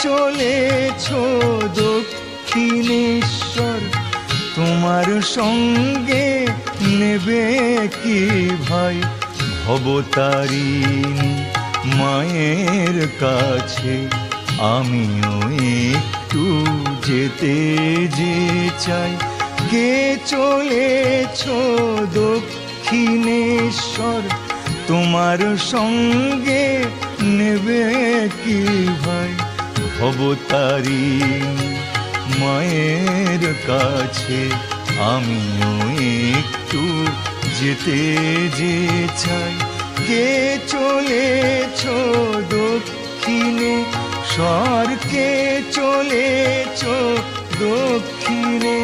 চলেছ দক্ষিণেশ্বর, তোমার সঙ্গে নেবে কি ভাই ভবতারিণী মায়ের কাছে? আমিও একটু যেতে যে চাই। কে চলেছ দক্ষিণেশ্বর, তোমার সঙ্গে নেবে কি ভাই ভবতারিণী মায়ের কাছে? আমিও একটু যেতে যে চাই। কে চলেছ দক্ষিণেশ্বর, কে চলেছ দক্ষিণে